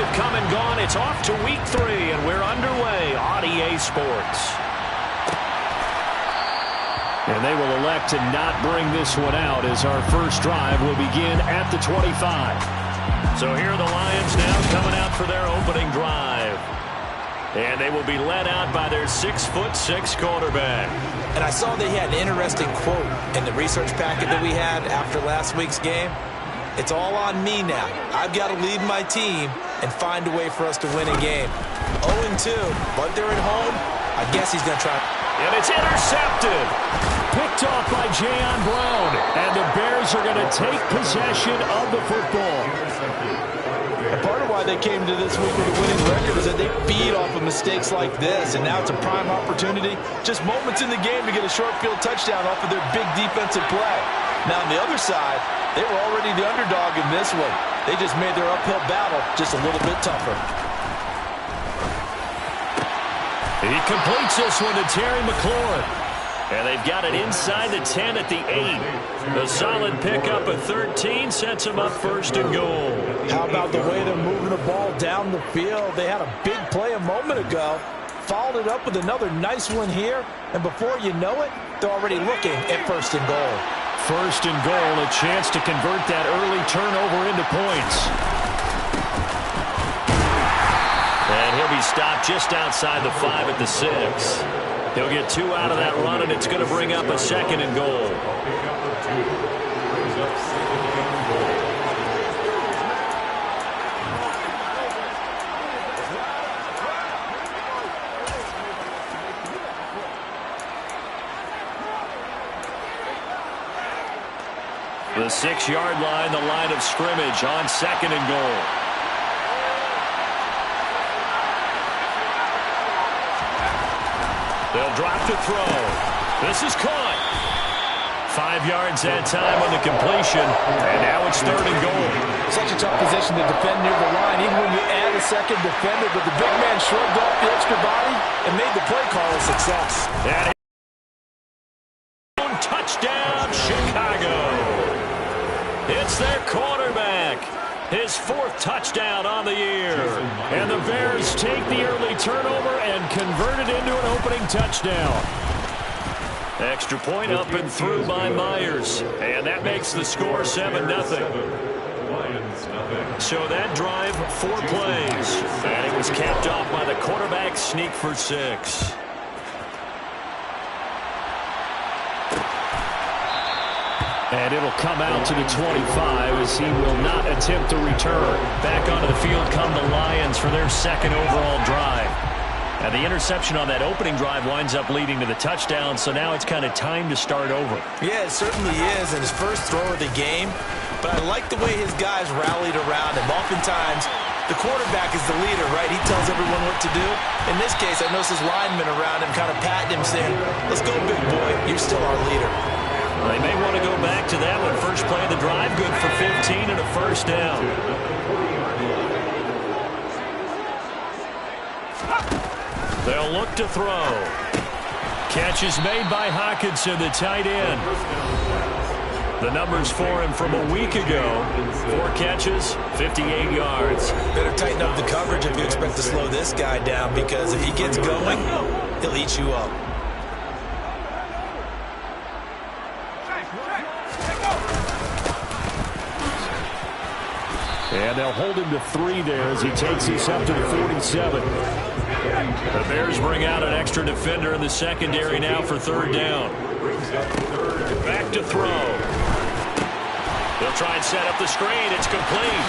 have come and gone. It's off to week 3, and we're underway on EA Sports. And they will elect to not bring this one out as our first drive will begin at the 25. So here are the Lions now coming out for their opening drive. And they will be led out by their 6'6" quarterback. And I saw they had an interesting quote in the research packet that we had after last week's game. It's all on me now. I've got to lead my team and find a way for us to win a game. 0-2, but they're at home. I guess he's going to try. And it's intercepted. Picked off by Jayon Brown. And the Bears are going to take possession of the football. And part of why they came to this week with a winning record is that they feed off of mistakes like this. And now it's a prime opportunity. Just moments in the game to get a short field touchdown off of their big defensive play. Now on the other side, they were already the underdog in this one. They just made their uphill battle just a little bit tougher. He completes this one to Terry McLaurin. And they've got it inside the 10 at the 8. A solid pickup at 13 sets them up first and goal. How about the way they're moving the ball down the field? They had a big play a moment ago. Followed it up with another nice one here. And before you know it, they're already looking at first and goal. First and goal, a chance to convert that early turnover into points. And he'll be stopped just outside the 5 at the 6. He'll get 2 out of that run, and it's going to bring up a second and goal. The 6-yard line, the line of scrimmage on second and goal. They'll drop to throw. This is caught. 5 yards that time on the completion, and now it's third and goal. Such a tough position to defend near the line, even when you add a second defender, but the big man shrugged off the extra body and made the play call a success. And touchdown, Chicago. It's their quarterback. His 4th touchdown on the year. And the Bears take the early turnover and convert it into an opening touchdown. Extra point up and through by Myers. And that makes the score 7-0. So that drive, 4 plays. And it was capped off by the quarterback sneak for 6. And it'll come out to the 25 as he will not attempt to return. Back onto the field come the Lions for their 2nd overall drive. And the interception on that opening drive winds up leading to the touchdown, so now it's kind of time to start over. Yeah, it certainly is, and his first throw of the game. But I like the way his guys rallied around him. Oftentimes, the quarterback is the leader, right? He tells everyone what to do. In this case, I noticed his linemen around him kind of patting him, saying, "Let's go, big boy. You're still our leader." They may want to go back to that one. First play of the drive, good for 15 and a first down. They'll look to throw. Catch is made by Hockenson, the tight end. The numbers for him from a week ago. 4 catches, 58 yards. Better tighten up the coverage if you expect to slow this guy down, because if he gets going, he'll eat you up. And they'll hold him to 3 there as he takes us up to the 47. The Bears bring out an extra defender in the secondary now for 3rd down. Back to throw. They'll try and set up the screen. It's complete.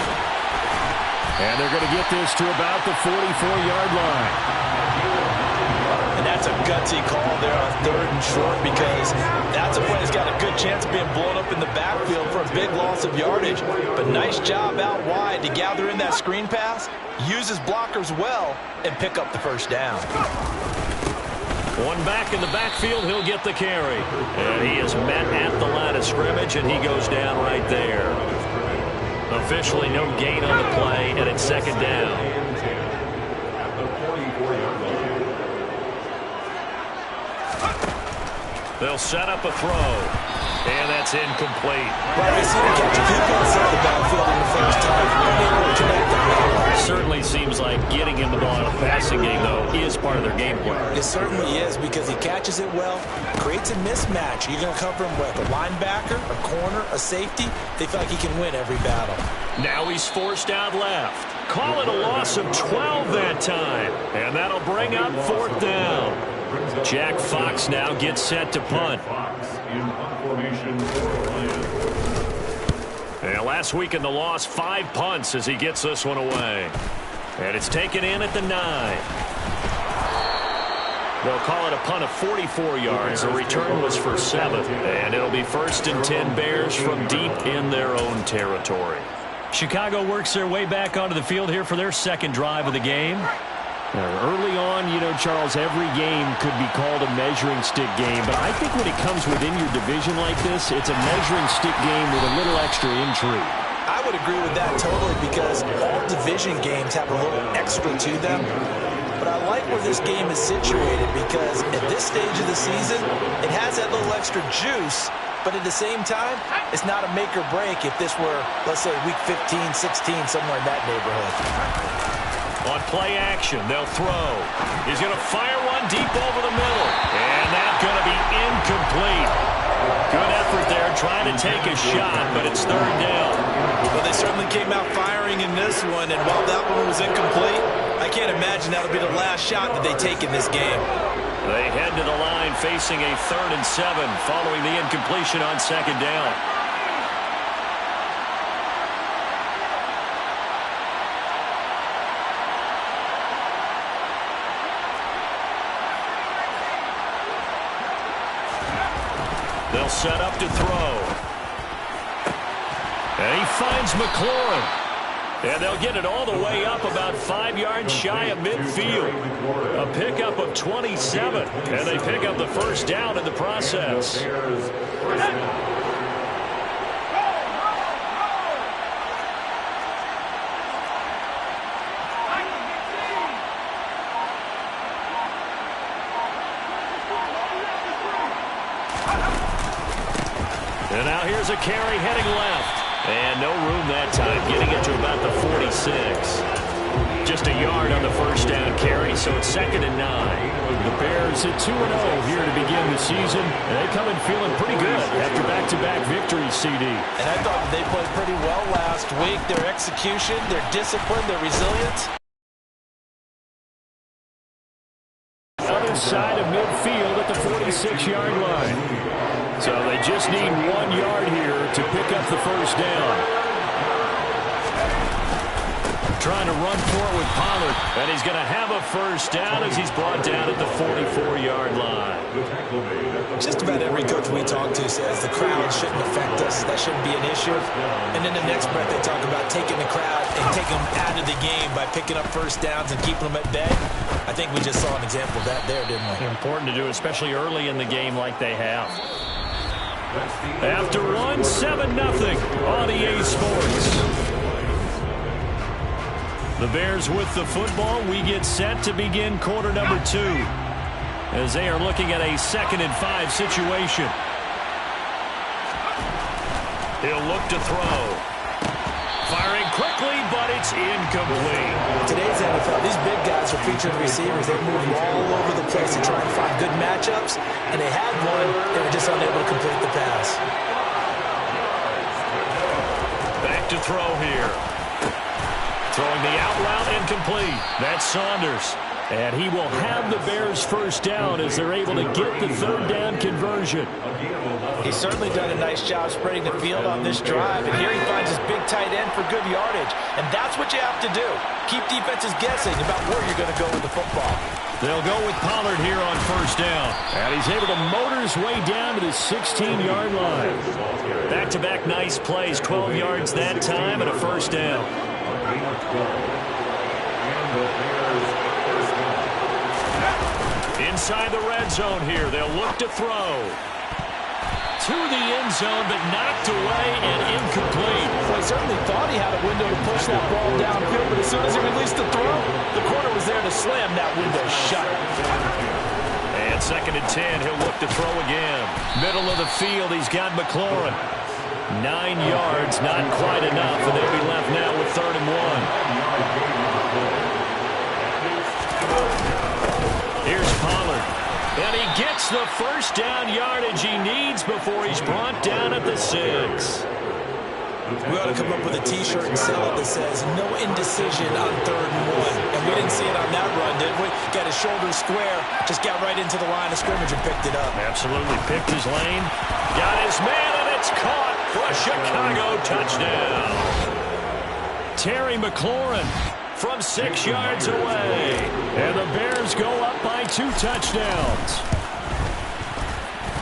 And they're going to get this to about the 44-yard line. And that's a gutsy call there on 3rd and short, because that's a play that's got a good chance of being blown up in the backfield for a big loss of yardage. But nice job out wide to gather in that screen pass, use his blockers well, and pick up the first down. One back in the backfield, he'll get the carry. And he is met at the line of scrimmage, and he goes down right there. Officially no gain on the play, and it's 2nd down. They'll set up a throw. And that's incomplete. Right, we see the catch a few passes out of the backfield in the first time. Unable to connect them well. Certainly seems like getting him the ball in a passing game, though, is part of their game plan. It certainly is because he catches it well, creates a mismatch. You're going to cover him with a linebacker, a corner, a safety. They feel like he can win every battle. Now he's forced out left. Call it a loss of 12 that time. And that'll bring up 4th down. Jack Fox now gets set to punt. And last week in the loss, 5 punts as he gets this one away. And it's taken in at the 9. They'll call it a punt of 44 yards. The return was for 7. And it'll be 1st and 10 Bears from deep in their own territory. Chicago works their way back onto the field here for their second drive of the game. Early on, you know, Charles, every game could be called a measuring stick game. But I think when it comes within your division like this, it's a measuring stick game with a little extra intrigue. I would agree with that totally because all division games have a little extra to them. But I like where this game is situated because at this stage of the season, it has that little extra juice. But at the same time, it's not a make or break if this were, let's say, week 15, 16, somewhere in that neighborhood. On play action, they'll throw. He's going to fire one deep over the middle. And that's going to be incomplete. Good effort there trying to take a shot, but it's 3rd down. Well, they certainly came out firing in this one, and while that one was incomplete, I can't imagine that'll be the last shot that they take in this game. They head to the line facing a 3rd and 7 following the incompletion on 2nd down. They'll set up to throw. And he finds McLaurin. And they'll get it all the way up about 5 yards shy of midfield. A pickup of 27. And they pick up the 1st down in the process. And now here's a carry heading left. And no room that time, getting it to about the 46. Just a yard on the 1st down carry, so it's 2nd and 9. The Bears at 2-0 here to begin the season. And they come in feeling pretty good after back-to-back victories, CD. And I thought they played pretty well last week. Their execution, their discipline, their resilience. Other side of midfield at the 46-yard line. So they just need 1 yard here to pick up the 1st down. Trying to run for it with Pollard. And he's going to have a 1st down as he's brought down at the 44-yard line. Just about every coach we talk to says the crowd shouldn't affect us. That shouldn't be an issue. And then the next breath they talk about taking the crowd and taking them out of the game by picking up 1st downs and keeping them at bay. I think we just saw an example of that there, didn't we? Important to do, especially early in the game like they have. After one, 7-0 on EA Sports. The Bears with the football. We get set to begin quarter number 2 as they are looking at a 2nd and 5 situation. He'll look to throw. Firing quickly, but it's incomplete. Today's NFL, these big guys are featured receivers. They move all over the place to try and find good matchups, and they had one. They were just unable to complete the pass. Back to throw here. Throwing the out route incomplete. That's Saunders. And he will have the Bears' 1st down as they're able to get the 3rd down conversion. He's certainly done a nice job spreading the field on this drive. And here he finds his big tight end for good yardage. And that's what you have to do. Keep defenses guessing about where you're going to go with the football. They'll go with Pollard here on 1st down. And he's able to motor his way down to the 16-yard line. Back-to-back nice plays. 12 yards that time and a 1st down. Inside the red zone here. They'll look to throw. To the end zone, but knocked away and incomplete. Well, he certainly thought he had a window to push that ball downfield, but as soon as he released the throw, the corner was there to slam that window shut. And second and 10, he'll look to throw again. Middle of the field, he's got McLaurin. 9 yards, not quite enough, and they'll be left now with 3rd and 1. Here's Pollard. And he gets the first down yardage he needs before he's brought down at the 6. We ought to come up with a T-shirt and sell it that says, no indecision on 3rd and 1. And we didn't see it on that run, did we? Got his shoulders square, just got right into the line of scrimmage and picked it up. Absolutely picked his lane. Got his man, and it's caught for a Chicago touchdown. Terry McLaurin from 6 yards away. And the Bears go up by 2 touchdowns.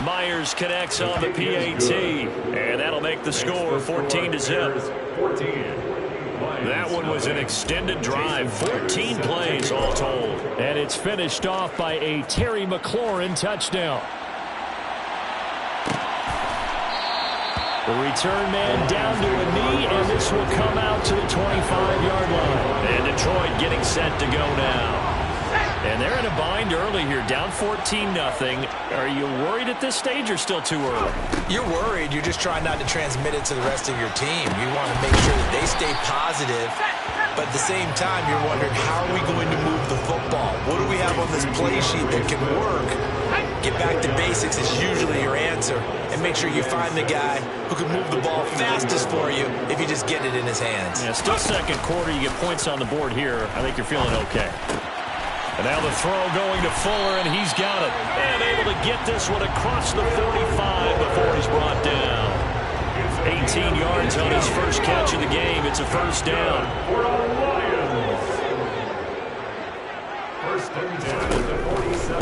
Myers connects on the PAT, and that'll make the score 14-0. That one was an extended drive, 14 plays all told. And it's finished off by a Terry McLaurin touchdown. The return man down to a knee, and this will come out to the 25-yard line. And Detroit getting set to go now. And they're in a bind early here, down 14-0. Are you worried at this stage or still too early? You're worried. You're just trying not to transmit it to the rest of your team. You want to make sure that they stay positive. But at the same time, you're wondering, how are we going to move the football? What do we have on this play sheet that can work? Get back to basics is usually your answer. And make sure you find the guy who can move the ball fastest for you if you just get it in his hands. Yeah, still second quarter. You get points on the board here. I think you're feeling okay. And now the throw going to Fuller, and he's got it. And able to get this one across the 45 before he's brought down. 18 yards on his first catch of the game. It's a first down.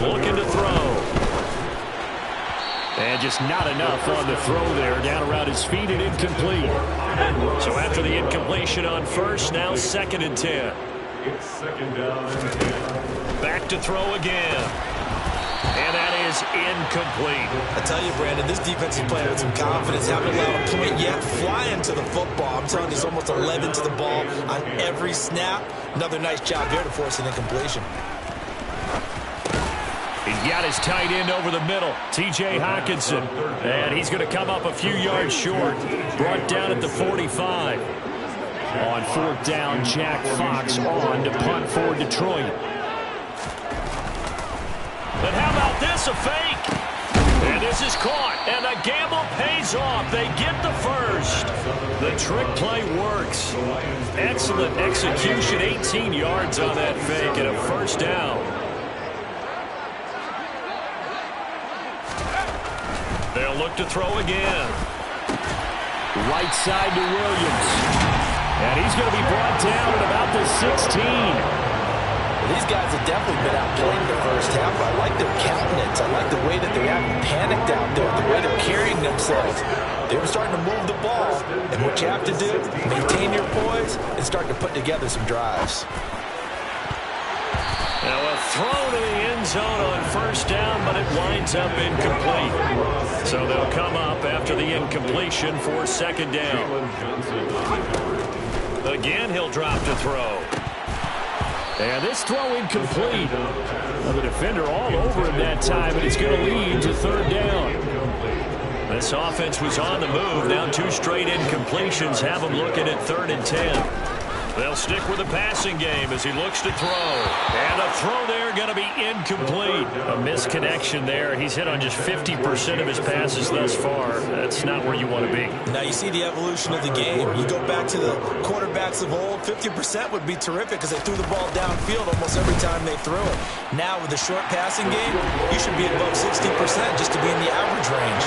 Looking to throw. And just not enough on the throw there. Down around his feet and incomplete. So after the incompletion on first, now 2nd and 10. It's 2nd down and 10. Back to throw again. And that is incomplete. I tell you, Brandon, this defense is playing with some confidence. Haven't allowed a point yet. Flying to the football. I'm telling you, there's almost 11 to the ball on every snap. Another nice job there to force an incompletion. He's got his tight end over the middle, T.J. Hockenson. And he's going to come up a few yards short. Brought down at the 45. On 4th down, Jack Fox on to punt for Detroit. But how about this, a fake? And this is caught, and the gamble pays off. They get the first. The trick play works. Excellent execution, 18 yards on that fake, and a first down. They'll look to throw again. Right side to Williams. And he's going to be brought down at about the 16. These guys have definitely been outplayed in the first half. I like their countenance. I like the way that they're acting panicked out there, the way they're carrying themselves. They were starting to move the ball. And what you have to do, maintain your poise and start to put together some drives. Now a throw to the end zone on first down, but it winds up incomplete. So they'll come up after the incompletion for 2nd down. Again, he'll drop to throw. And this throw incomplete. Well, the defender all over him that time, and it's going to lead to 3rd down. This offense was on the move. Now 2 straight incompletions have him looking at 3rd and 10. They'll stick with the passing game as he looks to throw. And a throw there going to be incomplete. A misconnection there. He's hit on just 50% of his passes thus far. That's not where you want to be. Now you see the evolution of the game. You go back to the quarterbacks of old, 50% would be terrific because they threw the ball downfield almost every time they threw it. Now with the short passing game, you should be above 60% just to be in the average range.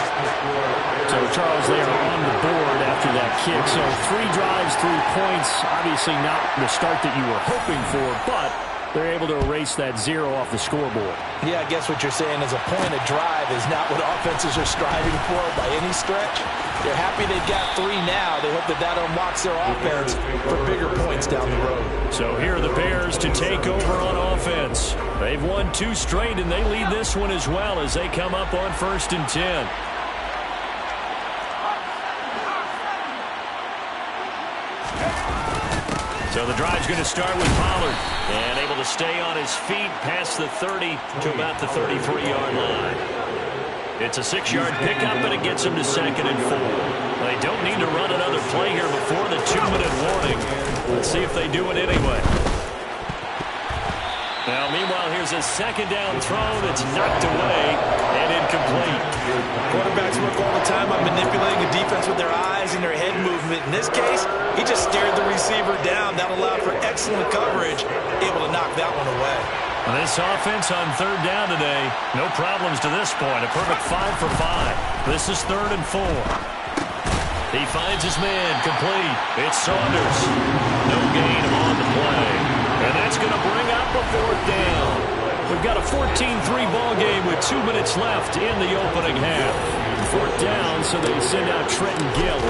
So, Charles, they are on the board after that kick. So 3 drives, 3 points. Obviously not the start that you were hoping for, but they're able to erase that 0 off the scoreboard. Yeah, I guess what you're saying is a point of drive is not what offenses are striving for by any stretch. They're happy they got 3 now. They hope that that unlocks their offense for bigger points down the road. So here are the Bears to take over on offense. They've won 2 straight, and they lead this one as well as they come up on 1st and 10. So the drive's going to start with Pollard. And able to stay on his feet past the 30 to about the 33-yard line. It's a 6-yard pickup, and it gets him to 2nd and 4. They don't need to run another play here before the 2-minute warning. Let's see if they do it anyway. Now, meanwhile, here's a 2nd down throw that's knocked away and incomplete. Quarterbacks work all the time on manipulating the defense with their eyes and their head movement. In this case, he just stared the receiver down. That allowed for excellent coverage, able to knock that one away. This offense on 3rd down today, no problems to this point. A perfect 5 for 5. This is 3rd and 4. He finds his man, complete. It's Saunders. No gain on the play. And that's going to bring up a 4th down. We've got a 14-3 ball game with 2 minutes left in the opening half. 4th down, so they send out Trenton Gill.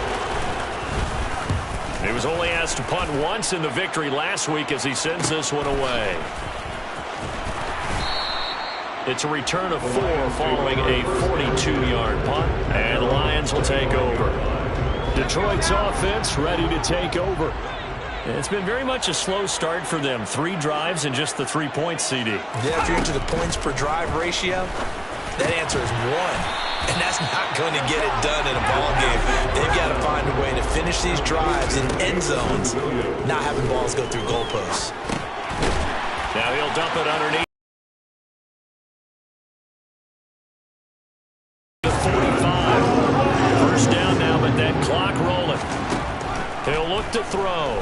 He was only asked to punt once in the victory last week as he sends this one away. It's a return of 4 following a 42-yard punt, and the Lions will take over. Detroit's offense ready to take over. It's been very much a slow start for them. 3 drives and just the 3 points, CD. Yeah, if you're into the points per drive ratio, that answer is 1. And that's not going to get it done in a ball game. They've got to find a way to finish these drives in end zones, not having balls go through goalposts. Now he'll dump it underneath. 45. First down now, but that clock rolling. He'll look to throw.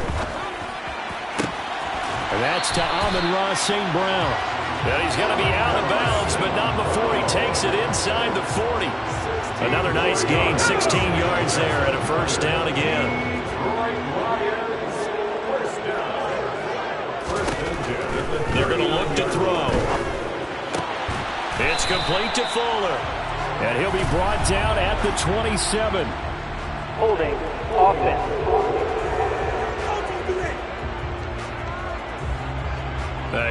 And that's to Amon-Ra St. Brown. And he's got to be out of bounds, but not before he takes it inside the 40. Another nice gain, 16 yards there, and a first down again. They're going to look to throw. It's complete to Fuller. And he'll be brought down at the 27. Holding, offense.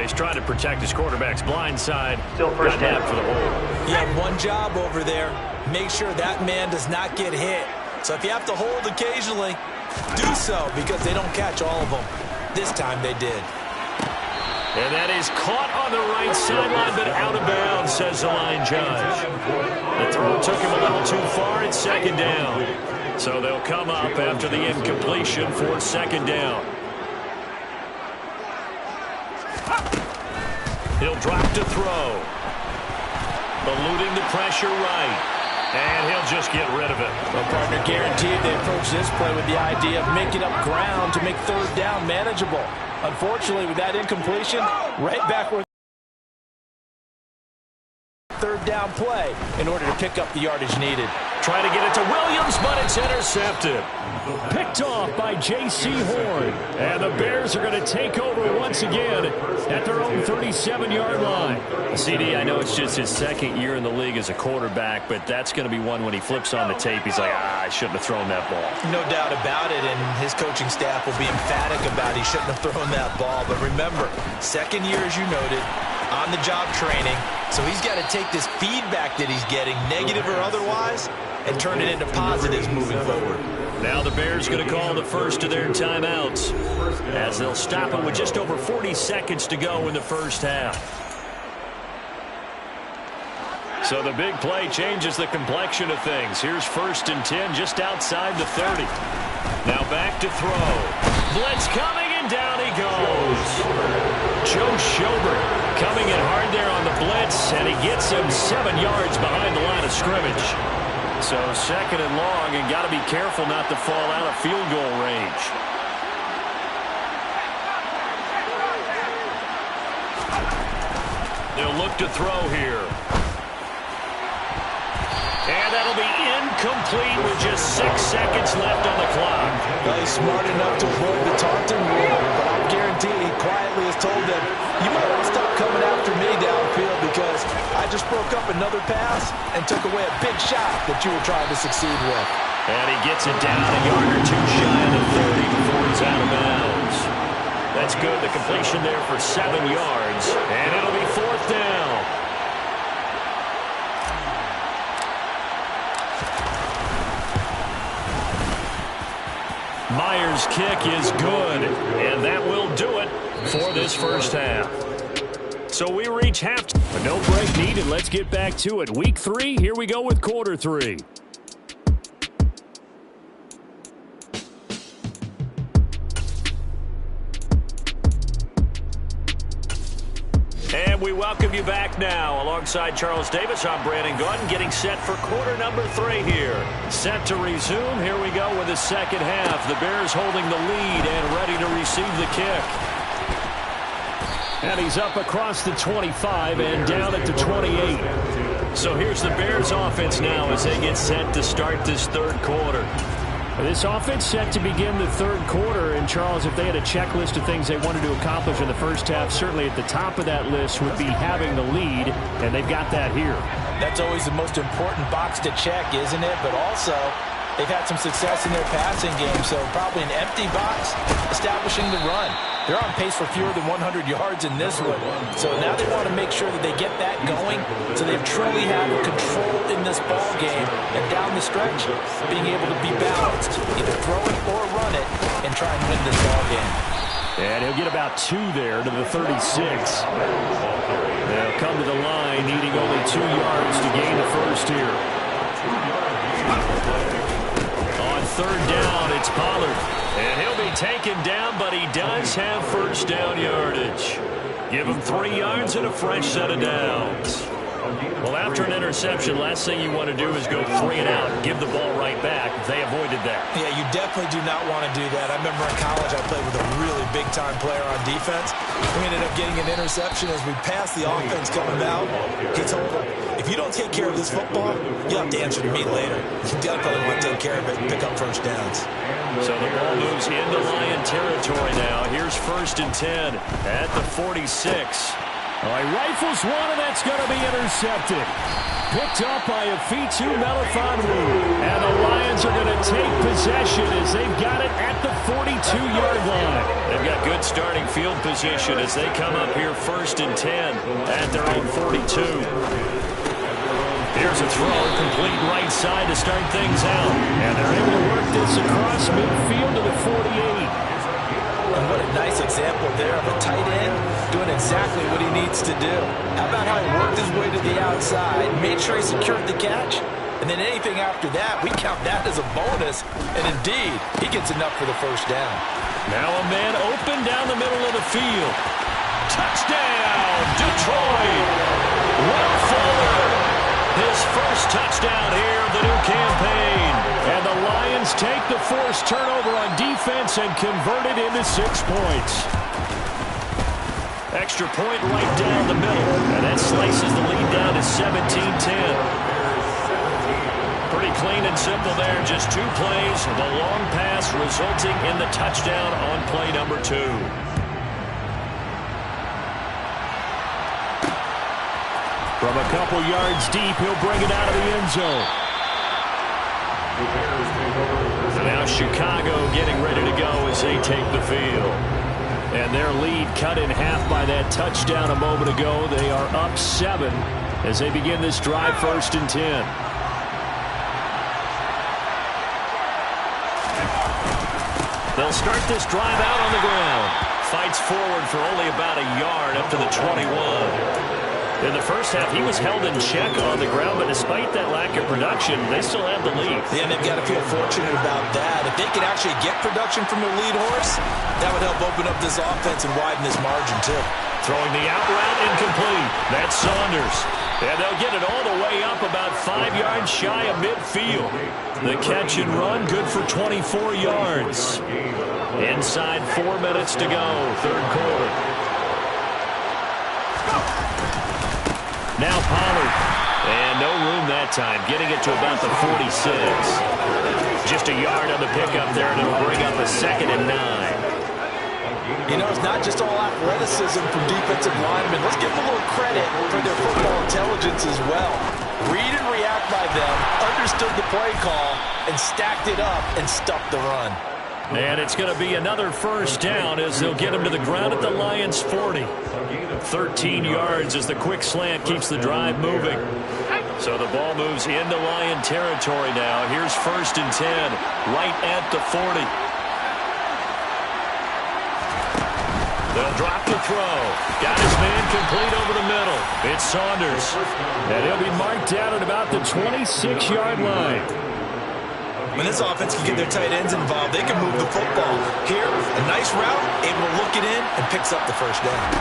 He's trying to protect his quarterback's blind side. Still first down for the hold. You have one job over there. Make sure that man does not get hit. So if you have to hold occasionally, do so because they don't catch all of them. This time they did. And that is caught on the right sideline, but out of bounds, says the line judge. The throw took him a little too far. It's 2nd down. So they'll come up after the incompletion for 2nd down. He'll drop to throw. Eluding the pressure right. And he'll just get rid of it. Well, partner, guaranteed they approach this play with the idea of making up ground to make 3rd down manageable. Unfortunately, with that incompletion, right back where 3rd down play in order to pick up the yardage needed. Trying to get it to Williams, but it's intercepted. Picked off by J.C. Horn. And the Bears are going to take over once again at their own 37-yard line. CD, I know it's just his 2nd year in the league as a quarterback, but that's going to be one when he flips on the tape. He's like, I shouldn't have thrown that ball. No doubt about it, and his coaching staff will be emphatic about he shouldn't have thrown that ball. But remember, 2nd year, as you noted, on-the-job training. So he's got to take this feedback that he's getting, negative or otherwise, and turn it into positives moving forward. Now the Bears going to call the first of their timeouts as they'll stop it with just over 40 seconds to go in the first half. So the big play changes the complexion of things. Here's 1st and 10 just outside the 30. Now back to throw. Blitz coming, and down he goes. Joe Schobert coming in hard there on the blitz, and he gets him 7 yards behind the line of scrimmage. So 2nd and long, and got to be careful not to fall out of field goal range. They'll look to throw here. And that'll be incomplete with just 6 seconds left on the clock. Well, he's smart enough to avoid the taunting rule, but I guarantee he quietly has told them, you might want to stop coming after me downfield because I just broke up another pass and took away a big shot that you were trying to succeed with. And he gets it down a yard or 2 shy of the 30 before he's out of bounds. That's good. The completion there for 7 yards. And it'll be 4th down. Myers' kick is good, and that will do it for this first half. So we reach halftime. But no break needed. Let's get back to it. Week 3, here we go with quarter 3. And we welcome you back now. Alongside Charles Davis, I'm Brandon Gunn, getting set for quarter number 3 here. Set to resume. Here we go with the second half. The Bears holding the lead and ready to receive the kick. And he's up across the 25 and down at the 28. So here's the Bears offense now as they get set to start this third quarter. This offense set to begin the third quarter. And, Charles, if they had a checklist of things they wanted to accomplish in the first half, certainly at the top of that list would be having the lead, and they've got that here. That's always the most important box to check, isn't it? But also, they've had some success in their passing game, so probably an empty box establishing the run. They're on pace for fewer than 100 yards in this one. So now they want to make sure that they get that going so they've truly had control in this ball game. And down the stretch, being able to be balanced, either throw it or run it, and try and win this ball game. And he'll get about 2 there to the 36. They'll come to the line, needing only 2 yards to gain the first here. On third down, it's Pollard. And he'll be taken down, but he does have first down yardage. Give him 3 yards and a fresh set of downs. Well, after an interception, last thing you want to do is go 3 and out and give the ball right back. They avoided that. Yeah, you definitely do not want to do that. I remember in college I played with a really big-time player on defense. We ended up getting an interception as we passed the offense coming out. He told him, if you don't take care of this football, you'll have to answer to me later. You definitely want to take care of it and pick up first downs. So the ball moves into Lion territory now. Here's 1st and 10 at the 46. All right, rifles one, and that's going to be intercepted. Picked up by Afitu Melifonwu. And the Lions are going to take possession as they've got it at the 42-yard line. They've got good starting field position as they come up here 1st and 10 at their own 42. Here's a throw, complete right side to start things out. And they're able to work this across midfield to the 48. And what a nice example there of a tight end doing exactly what he needs to do. How about how he worked his way to the outside, made sure he secured the catch, and then anything after that, we count that as a bonus. And indeed, he gets enough for the first down. Now a man open down the middle of the field. Touchdown, Detroit! Will Fuller! His first touchdown here of the new campaign. And the Lions take the forced turnover on defense and convert it into 6 points. Extra point right down the middle. And that slices the lead down to 17-10. Pretty clean and simple there. Just 2 plays. The long pass resulting in the touchdown on play number 2. From a couple yards deep, he'll bring it out of the end zone. So now Chicago getting ready to go as they take the field. And their lead cut in half by that touchdown a moment ago. They are up 7 as they begin this drive 1st and 10. They'll start this drive out on the ground. Fights forward for only about a yard up to the 21. In the first half, he was held in check on the ground, but despite that lack of production, they still have the lead. Yeah, and they've got to feel fortunate about that. If they can actually get production from their lead horse, that would help open up this offense and widen this margin, too. Throwing the out route incomplete. That's Saunders. And they'll get it all the way up about 5 yards shy of midfield. The catch and run, good for 24 yards. Inside 4 minutes to go, third quarter. Now Pollard. And no room that time, getting it to about the 46. Just a yard on the pickup there, and it'll bring up a 2nd and 9. You know, it's not just all athleticism from defensive linemen. Let's give them a little credit for their football intelligence as well. Read and react by them, understood the play call, and stacked it up and stuffed the run. And it's going to be another first down as they'll get him to the ground at the Lions' 40. 13 yards as the quick slant keeps the drive moving. So the ball moves into Lion territory now. Here's 1st and 10, right at the 40. They'll drop to throw. Got his man complete over the middle. It's Saunders. And he'll be marked down at about the 26-yard line. When this offense can get their tight ends involved, they can move the football. Here, a nice route, able to look it in, and picks up the first down.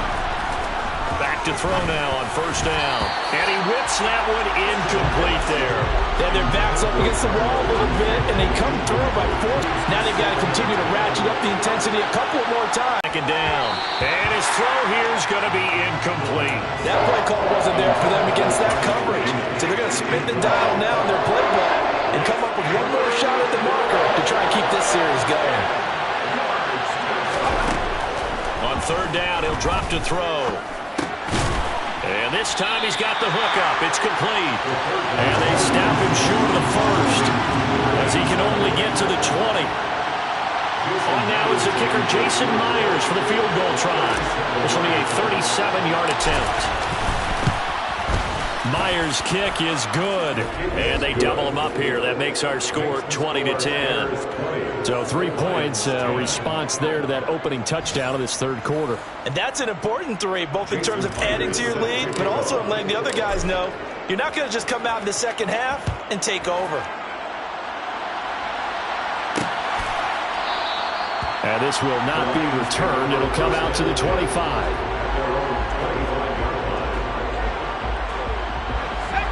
Back to throw now on first down. And he whips that one incomplete there. They have their backs up against the wall a little bit, and they come through by force. Now they've got to continue to ratchet up the intensity a couple more times. Second down. And his throw here is going to be incomplete. That play call wasn't there for them against that coverage. So they're going to spin the dial now in their playbook and come up with one more shot at the marker to try and keep this series going. On third down, he'll drop to throw. And this time he's got the hook up. It's complete. And they snap him short of the first as he can only get to the 20. On now is the kicker Jason Myers for the field goal try. This will be a 37-yard attempt. Myers' kick is good. And they double him up here. That makes our score 20-10. So 3 points, response there to that opening touchdown of this third quarter. And that's an important 3, both in terms of adding to your lead, but also in letting the other guys know you're not going to just come out in the second half and take over. And this will not be returned. It'll come out to the 25.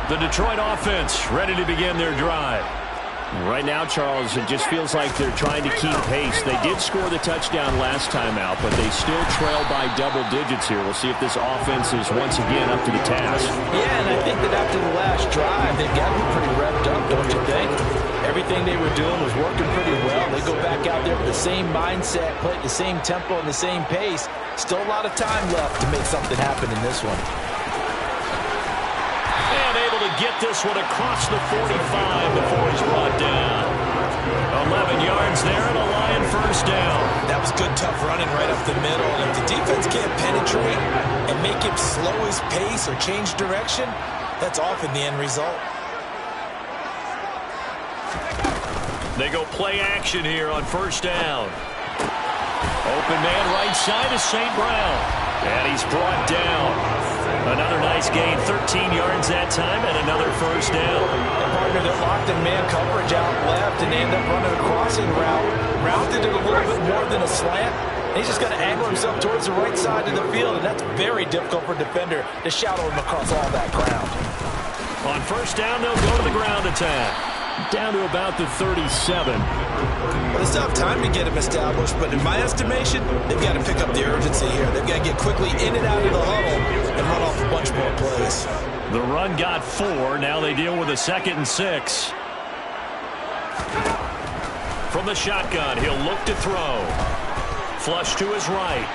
The Detroit offense ready to begin their drive. Right now, Charles, it just feels like they're trying to keep pace. They did score the touchdown last time out, but they still trail by double digits here. We'll see if this offense is once again up to the task. Yeah, and I think that after the last drive, they've got to be pretty revved up, don't you think? Everything they were doing was working pretty well. They go back out there with the same mindset, play at the same tempo and the same pace. Still a lot of time left to make something happen in this one. Able to get this one across the 45 before he's brought down. 11 yards there and a Lion first down. That was good, tough running right up the middle. And if the defense can't penetrate and make him slow his pace or change direction, that's often the end result. They go play action here on first down. Open man right side is St. Brown. And he's brought down. Another nice gain, 13 yards that time, and another first down. And partner, they're locked in man coverage out left, and they end up running a crossing route. Rounded it a little bit more than a slant. And he's just got to angle himself towards the right side of the field, and that's very difficult for a defender to shadow him across all that ground. On first down, they'll go to the ground attack. Down to about the 37. Well, they still have time to get him established, but in my estimation, they've got to pick up the urgency here. They've got to get quickly in and out of the huddle and run off a bunch more plays. The run got 4. Now they deal with a 2nd and 6. From the shotgun, he'll look to throw. Flush to his right.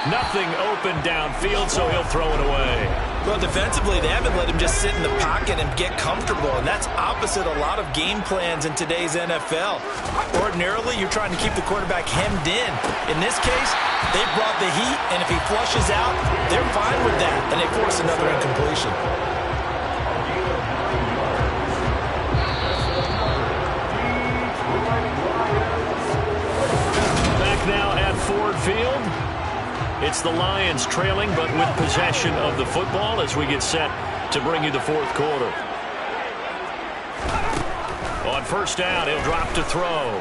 Nothing open downfield, so he'll throw it away. Well, defensively, they haven't let him just sit in the pocket and get comfortable, and that's opposite a lot of game plans in today's NFL. Ordinarily, you're trying to keep the quarterback hemmed in. In this case, they brought the heat, and if he flushes out, they're fine with that, and they force another incompletion. Back now at Ford Field. It's the Lions trailing, but with possession of the football as we get set to bring you the fourth quarter. On first down, he'll drop to throw.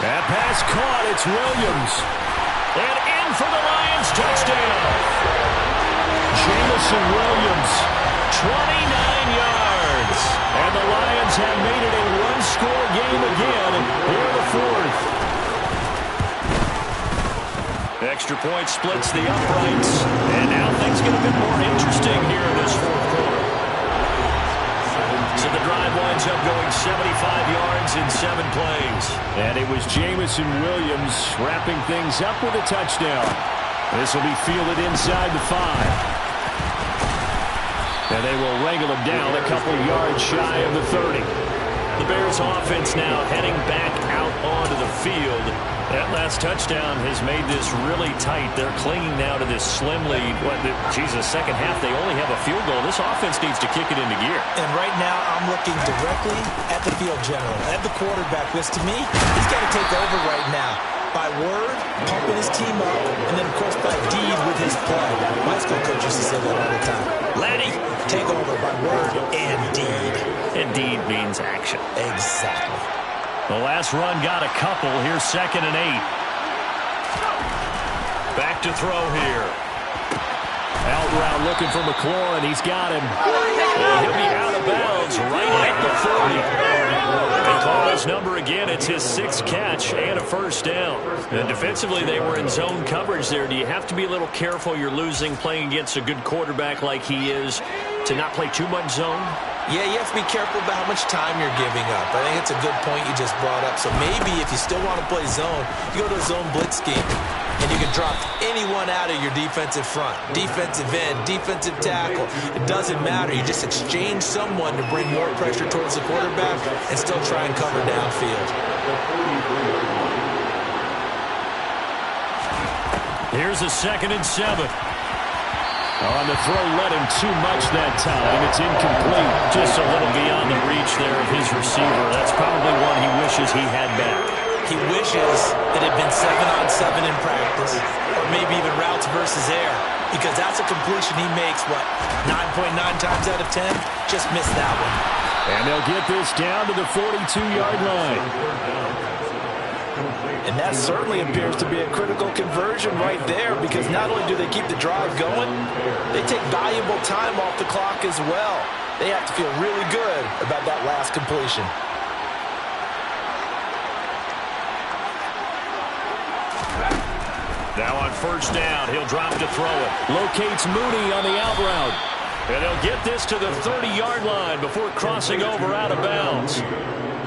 That pass caught. It's Williams. And in for the Lions touchdown. Jamison Williams, 29 yards. And the Lions have made it a one-score game again here in the fourth. Extra point splits the uprights. And now things get a bit more interesting here in this fourth quarter. So the drive winds up going 75 yards in 7 plays. And it was Jamison Williams wrapping things up with a touchdown. This will be fielded inside the 5. And they will wrangle him down a couple yards shy of the 30. The Bears offense now heading back out onto the field. That last touchdown has made this really tight. They're clinging now to this slim lead. Second half, they only have a field goal. This offense needs to kick it into gear. And right now, I'm looking directly at the field general, at the quarterback. This, to me, he's got to take over right now. by word, pumping his team up, and then, of course, by deed with his play. My school coach used to say that all the time. Laddie, take over by word and deed. And deed means action. Exactly. The last run got a couple. Here's 2nd and 8. Back to throw here. Out route looking for McLaurin. He's got him. And he'll be out of bounds right at the 40. They call his number again. It's his 6th catch and a first down. And defensively, they were in zone coverage there. Do you have to be a little careful? You're losing playing against a good quarterback like he is to not play too much zone? Yeah, you have to be careful about how much time you're giving up. I think it's a good point you just brought up. So maybe if you still want to play zone, you go to a zone blitz scheme. And you can drop anyone out of your defensive front. Defensive end, defensive tackle. It doesn't matter. You just exchange someone to bring more pressure towards the quarterback and still try and cover downfield. Here's a 2nd and 7. On the throw, led him too much that time. It's incomplete. Just a little beyond the reach there of his receiver. That's probably one he wishes he had back. He wishes it had been 7-on-7 in practice, or maybe even routes versus air, because that's a completion he makes, what, 9.9 times out of 10? Just missed that one. And they'll get this down to the 42-yard line. And that certainly appears to be a critical conversion right there, because not only do they keep the drive going, they take valuable time off the clock as well. They have to feel really good about that last completion. Now on first down, he'll drop to throw it. Locates Mooney on the out route. And he'll get this to the 30-yard line before crossing over out of bounds.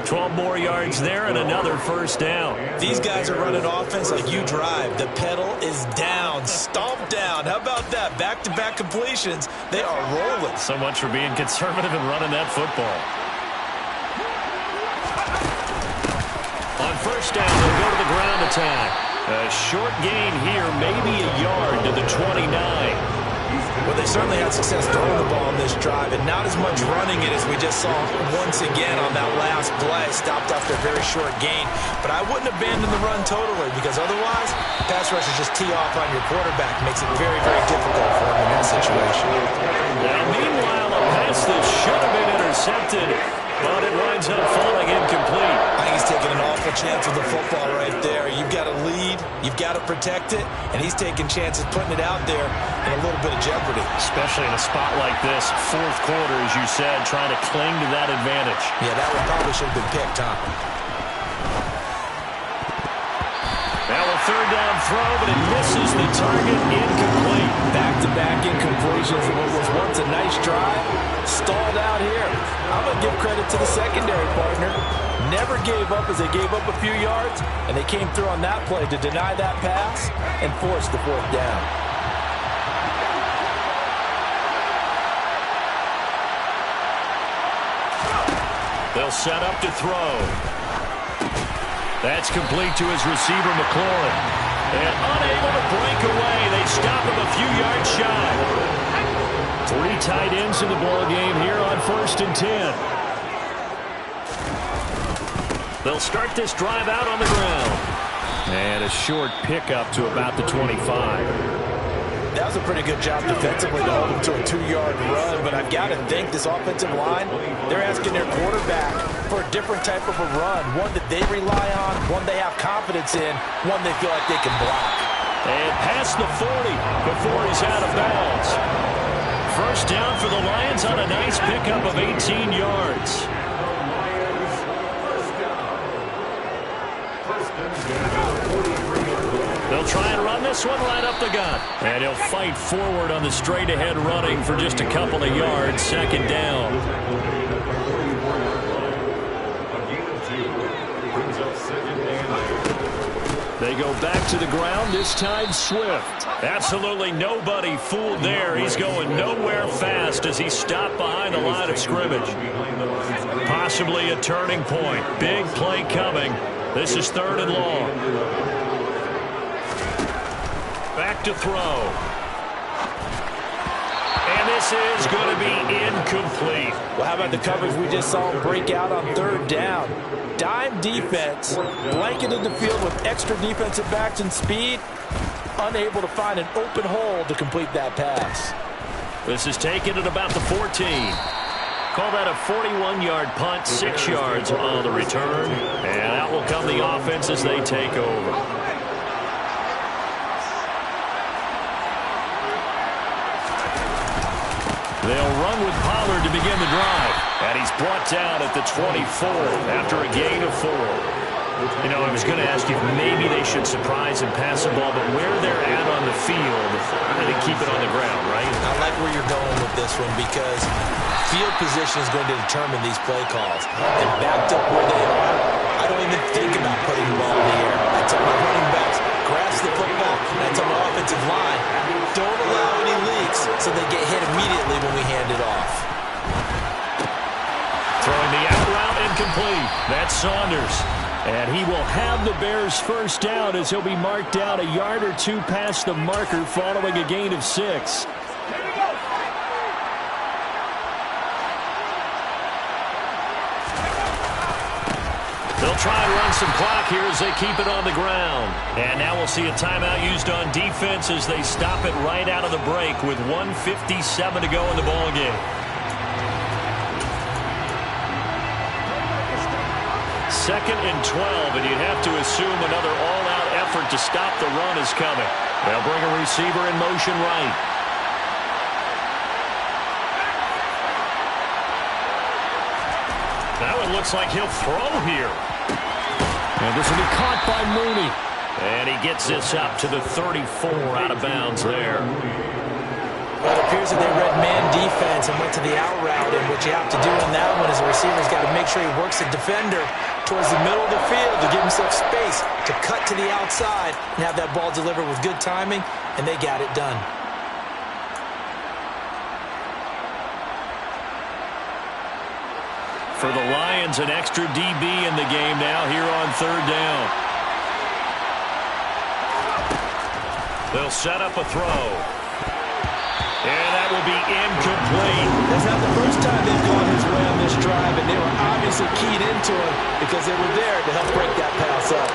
12 more yards there and another first down. These guys are running offense like you drive. The pedal is down, stomped down. How about that? Back-to-back completions. They are rolling. So much for being conservative and running that football. On first down, they'll go to the ground attack. A short gain here, maybe a yard to the 29. Well, they certainly had success throwing the ball on this drive, and not as much running it as we just saw once again on that last play. Stopped after a very short gain. But I wouldn't abandon the run totally, because otherwise, pass rushers just tee off on your quarterback. Makes it very, very difficult for him in that situation. Now, meanwhile, a pass that should have been intercepted, but it winds up falling incomplete. I think he's taking an awful chance with the football right there. You've got to lead, you've got to protect it, and he's taking chances putting it out there in a little bit of jeopardy. Especially in a spot like this, 4th quarter, as you said, trying to cling to that advantage. Yeah, that one probably should have been picked, huh? Now a 3rd down throw, but it misses the target, incomplete. Back-to-back incompletions for what was once a nice drive. Stalled out here. I'm going to give credit to the secondary partner. Never gave up as they gave up a few yards, and they came through on that play to deny that pass and force the 4th down. They'll set up to throw. That's complete to his receiver, McLaurin. And unable to break away. They stop him a few yards shy. 3 tight ends in the ball game here on 1st and 10. They'll start this drive out on the ground. And a short pickup to about the 25. That was a pretty good job defensively to hold him to a 2-yard run, but I've got to think this offensive line, they're asking their quarterback for a different type of a run, one that they rely on, one they have confidence in, one they feel like they can block. And past the 40 before he's out of bounds. First down for the Lions on a nice pickup of 18 yards. They'll try and run this one right up the gut. And he'll fight forward on the straight-ahead running for just a couple of yards. 2nd down. They go back to the ground, this time Swift. Absolutely nobody fooled there. He's going nowhere fast as he stopped behind the line of scrimmage. Possibly a turning point. Big play coming. This is 3rd and long. Back to throw. And And this is going to be incomplete. Well, how about the coverage we just saw him break out on third down? Dime defense, blanketed the field with extra defensive backs and speed, unable to find an open hole to complete that pass. This is taken at about the 14. Call that a 41-yard punt, 6 yards on the return. And out will come the offense as they take over. They'll run with Pollard to begin the drive. And he's brought down at the 24 after a gain of 4. You know, I was going to ask you if maybe they should surprise and pass the ball, but where they're at on the field, they keep it on the ground, right? I like where you're going with this one because field position is going to determine these play calls. And backed up where they are, I don't even think about putting the ball in the air. I tell my running backs, grasp the football. And I tell my offensive line, don't allow any leaks so they get hit immediately when we hand it off. Throwing the out route incomplete. That's Saunders. And he will have the Bears first down as he'll be marked down a yard or two past the marker following a gain of 6. They'll try and run some clock here as they keep it on the ground. And now we'll see a timeout used on defense as they stop it right out of the break with 1:57 to go in the ballgame. Second and 12, and you'd have to assume another all-out effort to stop the run is coming. They'll bring a receiver in motion right. That one looks like he'll throw here. And this will be caught by Mooney. And he gets this up to the 34 out of bounds there. Well, it appears that they read man defense and went to the out route, and what you have to do in that one is the receiver's got to make sure he works the defender towards the middle of the field to give himself space to cut to the outside and have that ball delivered with good timing, and they got it done. For the Lions, an extra DB in the game now here on third down. They'll set up a throw. And that will be incomplete. That's not the first time they've gone his way on this drive, and they were obviously keyed into him because they were there to help break that pass up.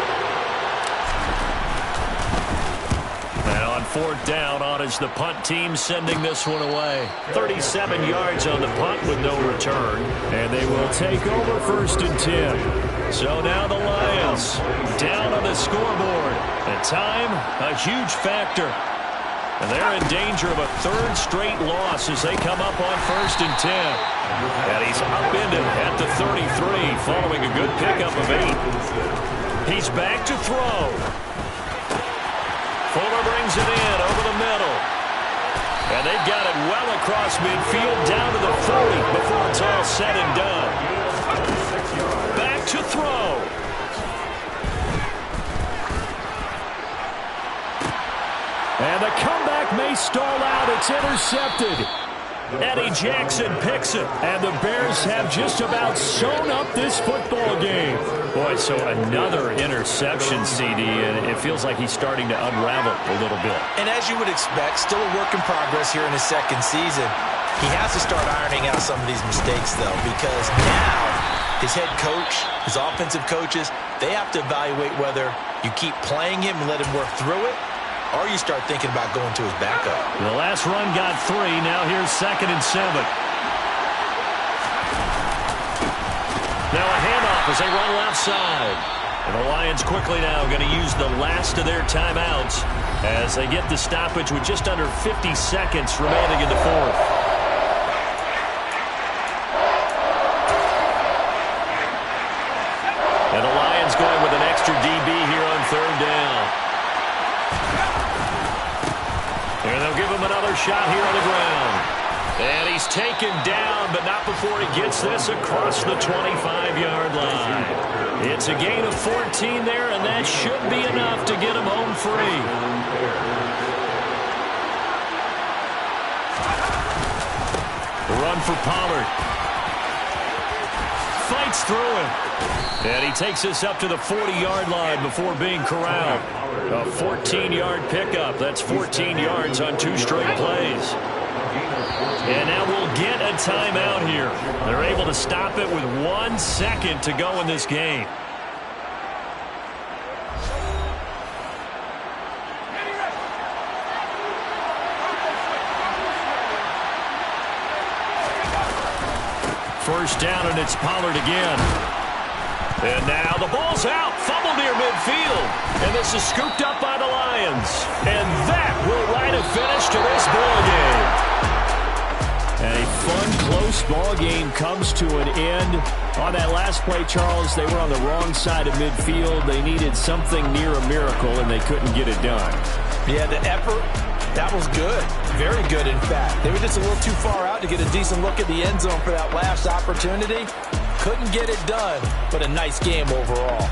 And on fourth down, on is the punt team sending this one away. 37 yards on the punt with no return. And they will take over first and 10. So now the Lions down on the scoreboard. And time, a huge factor. And they're in danger of a third straight loss as they come up on first and 10. And he's upended at the 33 following a good pickup of 8. He's back to throw. Fuller brings it in over the middle. And they've got it well across midfield down to the 40 before it's all said and done. Back to throw. And the comeback may stall out. It's intercepted. Eddie Jackson picks it. And the Bears have just about sewn up this football game. Boy, so another interception, CD, and it feels like he's starting to unravel a little bit. And as you would expect, still a work in progress here in his second season. He has to start ironing out some of these mistakes, though, because now his head coach, his offensive coaches, they have to evaluate whether you keep playing him and let him work through it, or you start thinking about going to his backup. The last run got 3. Now here's 2nd and 7. Now a handoff as they run left side. And the Lions quickly now going to use the last of their timeouts as they get the stoppage with just under 50 seconds remaining in the fourth. And the Lions going with an extra DB here on third down. And they'll give him another shot here on the ground. And he's taken down, but not before he gets this across the 25-yard line. It's a gain of 14 there, and that should be enough to get him home free. Run for Pollard. Fights through him. And he takes this up to the 40-yard line before being corralled. A 14-yard pickup. That's 14 yards on 2 straight plays. And now we'll get a timeout here. They're able to stop it with 1 second to go in this game. First down, and it's Pollard again. And now the ball's out. Fumble near midfield. And this is scooped up by the Lions. And that will write a finish to this ball game. And a fun, close ball game comes to an end. On that last play, Charles, they were on the wrong side of midfield. They needed something near a miracle, and they couldn't get it done. Yeah, the effort, that was good. Very good, in fact. They were just a little too far out to get a decent look at the end zone for that last opportunity. Couldn't get it done, but a nice game overall.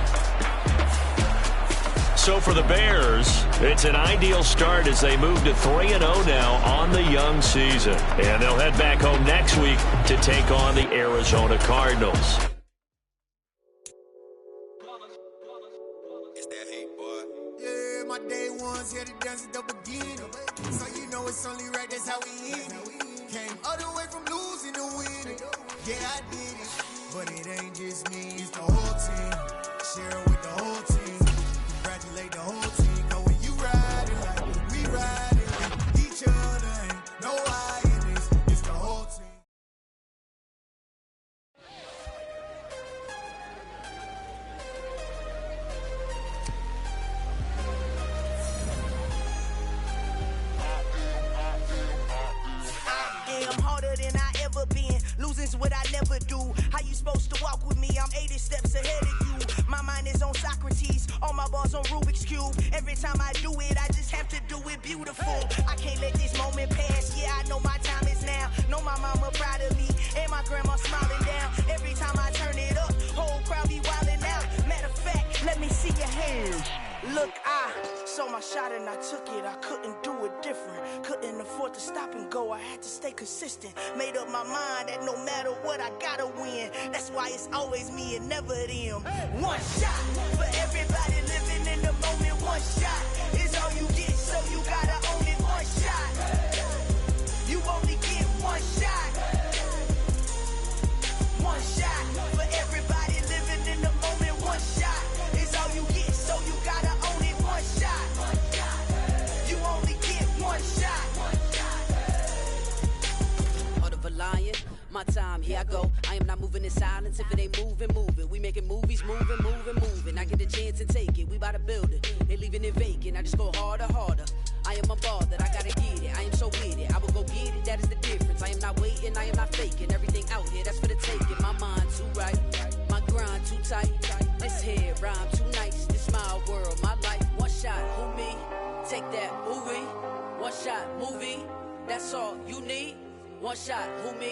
So for the Bears, it's an ideal start as they move to 3-0 now on the young season. And they'll head back home next week to take on the Arizona Cardinals. Yeah, my day ones here to dance at the beginning. So you know it's only right, that's how we end it. Came all the way from losing to winning. Yeah, I did it. But it ain't just me, it's the whole team. Share it with the whole team. Congratulate the whole team. Cause when you ride it like we ride it with each other, ain't no I in this. It's the whole team. I'm harder than I ever been. Losing's what I never do. How you supposed to walk with me? I'm 80 steps ahead of you. My mind is on Socrates. All my balls on Rubik's Cube. Every time I do it, I just have to do it beautiful. I can't let this moment pass. Yeah, I know my time is now. Know my mama proud of me. And my grandma smiling down. Every time I turn it up, whole crowd be wilding out. Matter of fact, let me see your hands. Look, I saw my shot and I took it. I couldn't do it different. Couldn't afford to stop and go. I had to stay consistent. Made up my mind that no matter what, I gotta win. That's why it's always me and never them. One shot for everybody living in the moment. One shot is all you get, so you gotta own it. One shot. You only get one shot. One shot for everybody living in the moment. One shot is all you get, so you gotta own it. One shot. You only get one shot. Heart of a lion, my time, here I go. I am not moving in silence. If it ain't moving, move it. We making movies, moving. I get a chance and take it. We bout to build it. They leaving it vacant. I just go harder. I am a ball that I gotta get it. I am so with it. I will go get it. That is the difference. I am not waiting. I am not faking. Everything out here, that's for the taking. My mind too right. My grind too tight. This here rhyme too nice. This my world, my life. One shot, who me? Take that movie. One shot, movie. That's all you need. One shot, who me?